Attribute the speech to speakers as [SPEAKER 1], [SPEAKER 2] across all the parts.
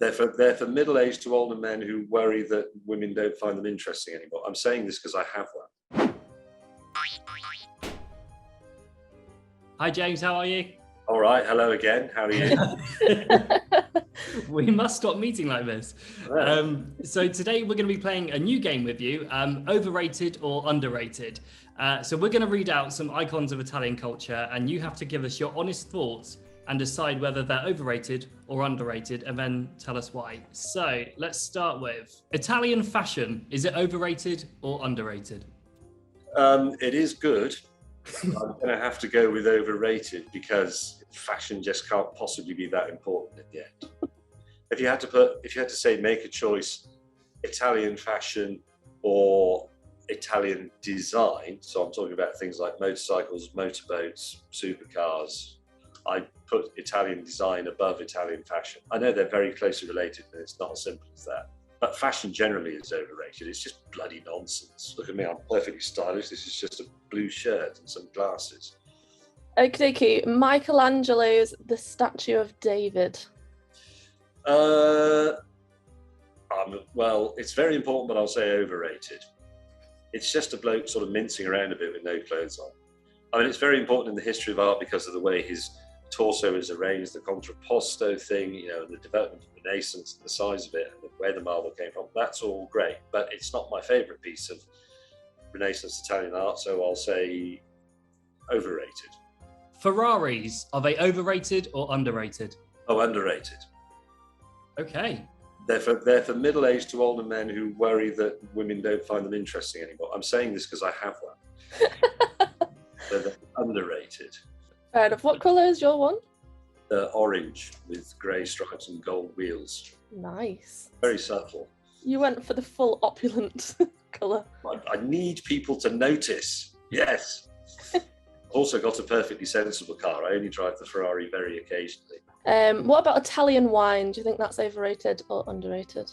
[SPEAKER 1] They're for middle-aged to older men who worry that women don't find them interesting anymore. I'm saying this because I have one.
[SPEAKER 2] Hi James, how are you?
[SPEAKER 1] All right, hello again. How are you?
[SPEAKER 2] We must stop meeting like this.
[SPEAKER 1] Yeah.
[SPEAKER 2] So today we're going to be playing a new game with you, overrated or underrated. So we're going to read out some icons of Italian culture and you have to give us your honest thoughts and decide whether they're overrated or underrated and then tell us why. So let's start with Italian fashion. Is it overrated or underrated?
[SPEAKER 1] It is good. I'm going to have to go with overrated because fashion just can't possibly be that important at the end. If you had to say make a choice, Italian fashion or Italian design, so I'm talking about things like motorcycles, motorboats, supercars, I put Italian design above Italian fashion. I know they're very closely related and it's not as simple as that. But fashion generally is overrated. It's just bloody nonsense. Look at me, I'm perfectly stylish. This is just a blue shirt and some glasses.
[SPEAKER 3] Okay, Michelangelo's The Statue of David.
[SPEAKER 1] Well, it's very important, but I'll say overrated. It's just a bloke sort of mincing around a bit with no clothes on. I mean, it's very important in the history of art because of the way his torso is arranged, the contrapposto thing, the development of the Renaissance, and the size of it, and where the marble came from. That's all great, but it's not my favourite piece of Renaissance Italian art, so I'll say overrated.
[SPEAKER 2] Ferraris, are they overrated or underrated?
[SPEAKER 1] Oh, underrated.
[SPEAKER 2] Okay.
[SPEAKER 1] They're for middle-aged to older men who worry that women don't find them interesting anymore. I'm saying this because I have one. They're underrated.
[SPEAKER 3] Fair enough. What colour is your one?
[SPEAKER 1] Orange with grey stripes and gold wheels.
[SPEAKER 3] Nice.
[SPEAKER 1] Very subtle.
[SPEAKER 3] You went for the full opulent colour.
[SPEAKER 1] I need people to notice. Yes. Also got a perfectly sensible car. I only drive the Ferrari very occasionally.
[SPEAKER 3] What about Italian wine? Do you think that's overrated or underrated?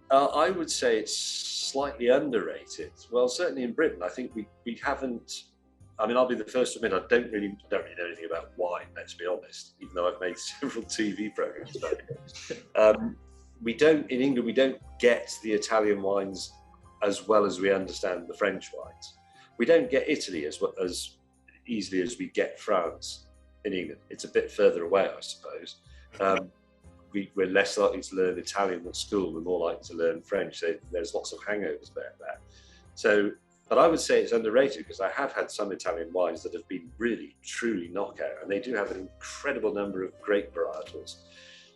[SPEAKER 1] I would say it's slightly underrated. Well, certainly in Britain, I think we haven't. I mean, I'll be the first to admit I don't really know anything about wine. Let's be honest. Even though I've made several TV programs about it, in England we don't get the Italian wines as well as we understand the French wines. We don't get Italy as easily as we get France in England. It's a bit further away, I suppose. We're less likely to learn Italian at school. We're more likely to learn French. So there's lots of hangovers about that. But I would say it's underrated because I have had some Italian wines that have been really, truly knockout, and they do have an incredible number of grape varietals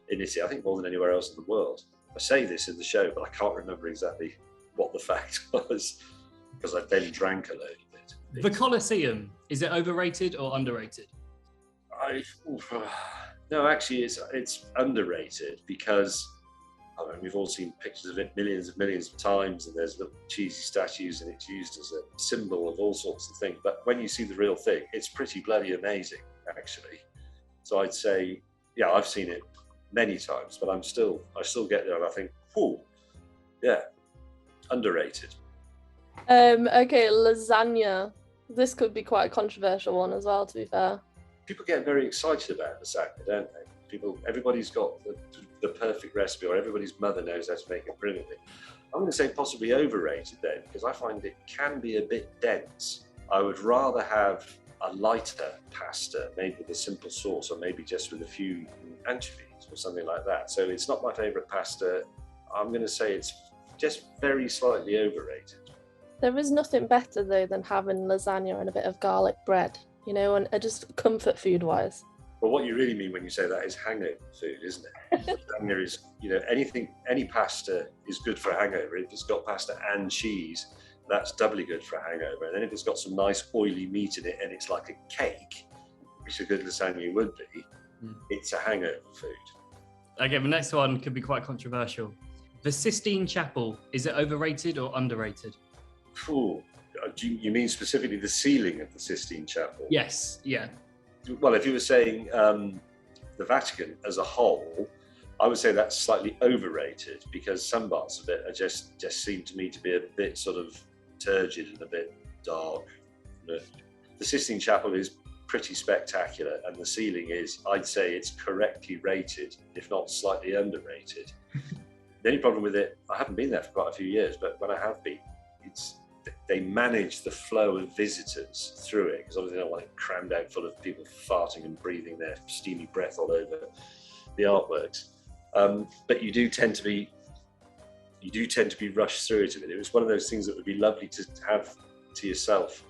[SPEAKER 1] in Italy. I think more than anywhere else in the world. I say this in the show, but I can't remember exactly what the fact was because I then drank a load of it.
[SPEAKER 2] The Colosseum, is it overrated or underrated?
[SPEAKER 1] No, actually, it's underrated because we've all seen pictures of it millions of times, and there's little cheesy statues, and it's used as a symbol of all sorts of things. But when you see the real thing, it's pretty bloody amazing, actually. So I'd say, yeah, I've seen it many times, but I still get there, and I think, yeah, underrated.
[SPEAKER 3] Okay, lasagna. This could be quite a controversial one as well, to be fair.
[SPEAKER 1] People get very excited about lasagna, don't they? Everybody's got the perfect recipe, or everybody's mother knows how to make it brilliantly. I'm going to say possibly overrated then, because I find it can be a bit dense. I would rather have a lighter pasta made with a simple sauce, or maybe just with a few anchovies or something like that. So it's not my favourite pasta. I'm going to say it's just very slightly overrated.
[SPEAKER 3] There is nothing better though than having lasagna and a bit of garlic bread, and just comfort food wise.
[SPEAKER 1] But what you really mean when you say that is hangover food, isn't it? Lasagna is, any pasta is good for a hangover. If it's got pasta and cheese, that's doubly good for a hangover. And then if it's got some nice oily meat in it and it's like a cake, which a good lasagna would be, it's a hangover food.
[SPEAKER 2] Okay, the next one could be quite controversial. The Sistine Chapel, is it overrated or underrated?
[SPEAKER 1] You mean specifically the ceiling of the Sistine Chapel?
[SPEAKER 2] Yes, yeah.
[SPEAKER 1] Well, if you were saying the Vatican as a whole, I would say that's slightly overrated because some parts of it are just seem to me to be a bit sort of turgid and a bit dark. The Sistine Chapel is pretty spectacular, and the ceiling is, I'd say it's correctly rated, if not slightly underrated. The only problem with it, I haven't been there for quite a few years, but when I have been, they manage the flow of visitors through it, because obviously they don't want it crammed out full of people farting and breathing their steamy breath all over the artworks. But you do tend to be rushed through it a bit. It was one of those things that would be lovely to have to yourself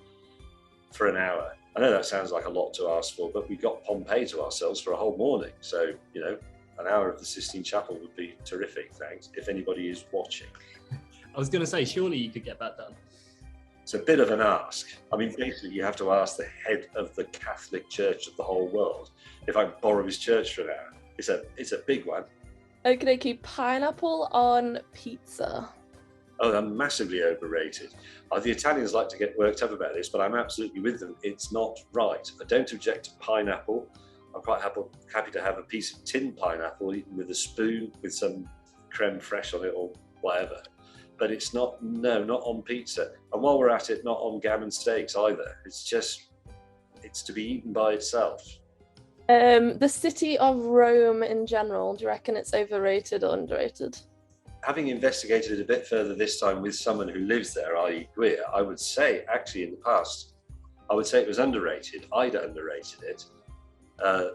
[SPEAKER 1] for an hour. I know that sounds like a lot to ask for, but we got Pompeii to ourselves for a whole morning. So, you know, an hour of the Sistine Chapel would be terrific, thanks, if anybody is watching.
[SPEAKER 2] I was going to say, surely you could get that done.
[SPEAKER 1] It's a bit of an ask. I mean, basically, you have to ask the head of the Catholic Church of the whole world if I can borrow his church for an hour. It's a big one.
[SPEAKER 3] Okay, pineapple on pizza.
[SPEAKER 1] Oh, they're massively overrated. The Italians like to get worked up about this, but I'm absolutely with them. It's not right. I don't object to pineapple. I'm quite happy to have a piece of tinned pineapple eaten with a spoon with some creme fraiche on it or whatever. But it's not on pizza. And while we're at it, not on gammon steaks either. It's to be eaten by itself.
[SPEAKER 3] The city of Rome in general, do you reckon it's overrated or underrated?
[SPEAKER 1] Having investigated it a bit further this time with someone who lives there, i.e. Guia, I would say actually in the past, I would say it was underrated. I'd underrated it.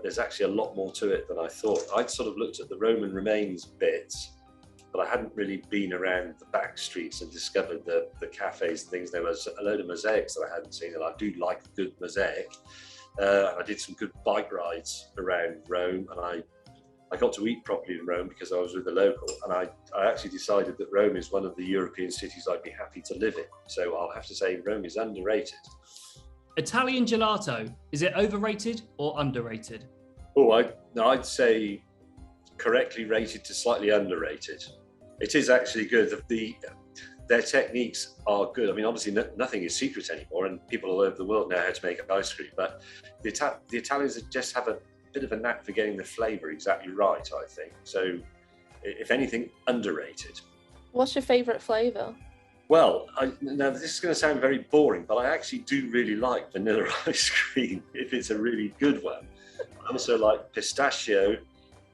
[SPEAKER 1] There's actually a lot more to it than I thought. I'd sort of looked at the Roman remains bits, but I hadn't really been around the back streets and discovered the cafes and things. There was a load of mosaics that I hadn't seen, and I do like a good mosaic. I did some good bike rides around Rome, and I got to eat properly in Rome because I was with a local, and I actually decided that Rome is one of the European cities I'd be happy to live in. So I'll have to say Rome is underrated.
[SPEAKER 2] Italian gelato, is it overrated or underrated?
[SPEAKER 1] Oh, I'd say correctly rated to slightly underrated. It is actually good. Their techniques are good. I mean, obviously nothing is secret anymore, and people all over the world know how to make ice cream, but the Italians just have a bit of a knack for getting the flavour exactly right, I think. So, if anything, underrated.
[SPEAKER 3] What's your favourite flavour?
[SPEAKER 1] Well, now this is going to sound very boring, but I actually do really like vanilla ice cream if it's a really good one. I also like pistachio,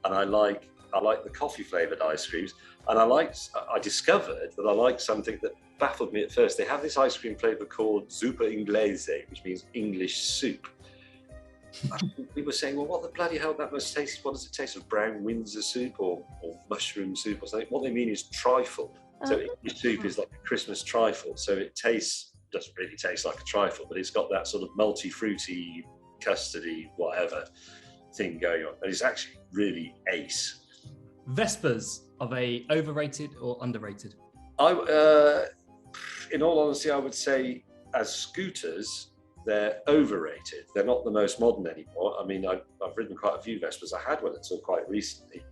[SPEAKER 1] and I like the coffee flavoured ice creams. And I discovered that I like something that baffled me at first. They have this ice cream flavour called zuppa inglese, which means English soup. We were saying, well, what the bloody hell that must taste? What does it taste of? Brown Windsor soup or mushroom soup or something? What they mean is trifle. So English soup is like a Christmas trifle. So it doesn't really taste like a trifle, but it's got that sort of multi-fruity, custardy, whatever thing going on. And it's actually really ace.
[SPEAKER 2] Vespas, are they overrated or underrated?
[SPEAKER 1] In all honesty, I would say as scooters, they're overrated. They're not the most modern anymore. I mean, I've ridden quite a few Vespas. I had one until quite recently.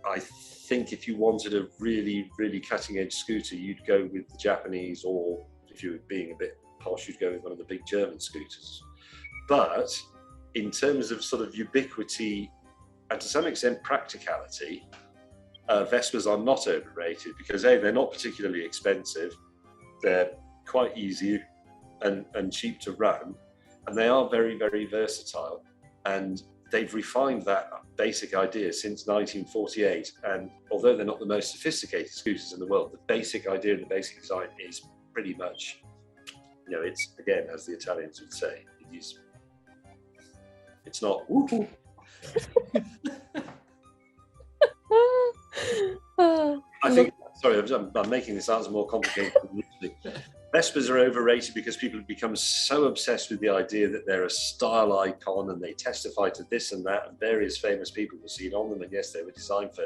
[SPEAKER 1] I think if you wanted a really, really cutting edge scooter, you'd go with the Japanese, or if you were being a bit posh, you'd go with one of the big German scooters. But in terms of sort of ubiquity and to some extent practicality, Vespas are not overrated because they're not particularly expensive. They're quite easy and cheap to run, and they are very, very versatile. And they've refined that basic idea since 1948. And although they're not the most sophisticated scooters in the world, the basic idea and the basic design is pretty much, it's, again, as the Italians would say, it's not woo-hoo. I think, sorry, I'm making this answer more complicated than usually. Vespas are overrated because people have become so obsessed with the idea that they're a style icon and they testify to this and that, and various famous people will see it on them, and yes, they were designed for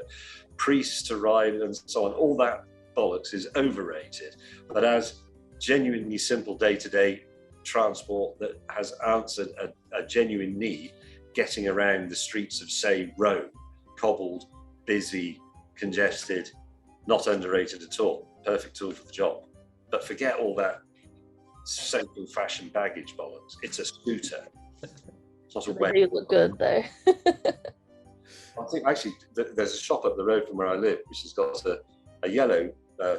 [SPEAKER 1] priests to ride and so on. All that bollocks is overrated. But as genuinely simple day-to-day transport that has answered a genuine need, getting around the streets of, say, Rome, cobbled, busy, congested, not underrated at all. Perfect tool for the job. But forget all that central fashion baggage bollocks. It's a scooter. It's not a
[SPEAKER 3] They really look good though.
[SPEAKER 1] I think actually there's a shop up the road from where I live which has got a yellow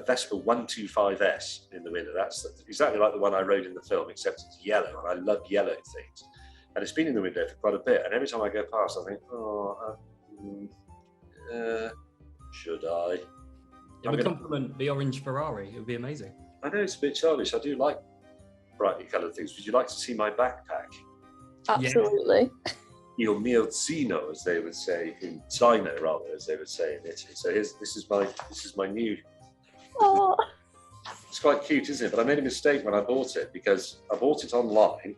[SPEAKER 1] Vespa 125S in the window. That's exactly like the one I rode in the film, except it's yellow, and I love yellow things. and it's been in the window for quite a bit. And every time I go past, I think, should I?
[SPEAKER 2] It would complement the orange Ferrari. It would be amazing.
[SPEAKER 1] I know it's a bit childish. I do like brightly coloured things. Would you like to see my backpack?
[SPEAKER 3] Absolutely.
[SPEAKER 1] Il mio zino, as they would say in China, rather, as they would say in Italy. So this is my new.
[SPEAKER 3] Oh.
[SPEAKER 1] It's quite cute, isn't it? But I made a mistake when I bought it, because I bought it online,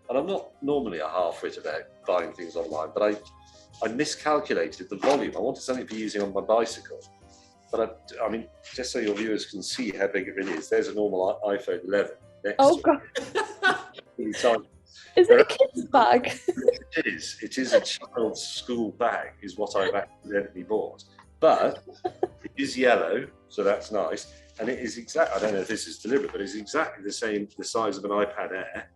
[SPEAKER 1] and I'm not normally a half-wit about buying things online, but I miscalculated the volume. I wanted something for using on my bicycle. But I mean, just so your viewers can see how big it really is, there's a normal iPhone 11 next to
[SPEAKER 3] God.
[SPEAKER 1] it.
[SPEAKER 3] Is it a kid's bag?
[SPEAKER 1] It is a child's school bag, is what I've accidentally bought. But it is yellow, so that's nice. And it is I don't know if this is deliberate, but it's exactly the size of an iPad Air.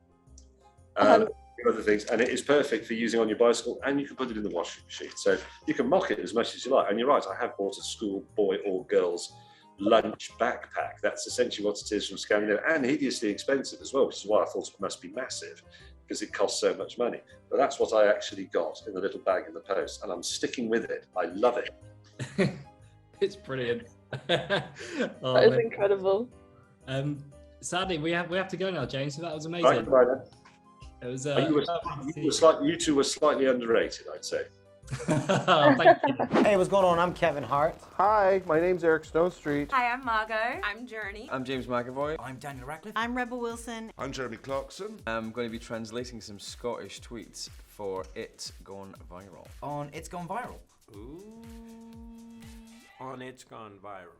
[SPEAKER 1] Other things, and it is perfect for using on your bicycle, and you can put it in the washing machine. So you can mock it as much as you like. And you're right, I have bought a school boy or girl's lunch backpack. That's essentially what it is from Scandinavia, and hideously expensive as well, which is why I thought it must be massive, because it costs so much money. But that's what I actually got in the little bag in the post, and I'm sticking with it. I love it.
[SPEAKER 2] It's brilliant.
[SPEAKER 3] That is incredible.
[SPEAKER 2] Sadly, we have to go now, James. So that was amazing.
[SPEAKER 1] Right then.
[SPEAKER 2] It was.
[SPEAKER 1] You two were slightly underrated, I'd say.
[SPEAKER 2] Thank you.
[SPEAKER 4] Hey, what's going on? I'm Kevin Hart.
[SPEAKER 5] Hi, my name's Eric Stonestreet.
[SPEAKER 6] Hi, I'm Margot. I'm Journey.
[SPEAKER 7] I'm James McAvoy.
[SPEAKER 4] I'm Daniel Radcliffe.
[SPEAKER 6] I'm Rebel Wilson.
[SPEAKER 5] I'm Jeremy Clarkson.
[SPEAKER 7] I'm going to be translating some Scottish tweets for It's Gone Viral.
[SPEAKER 4] On It's Gone Viral.
[SPEAKER 8] Ooh. On It's Gone Viral.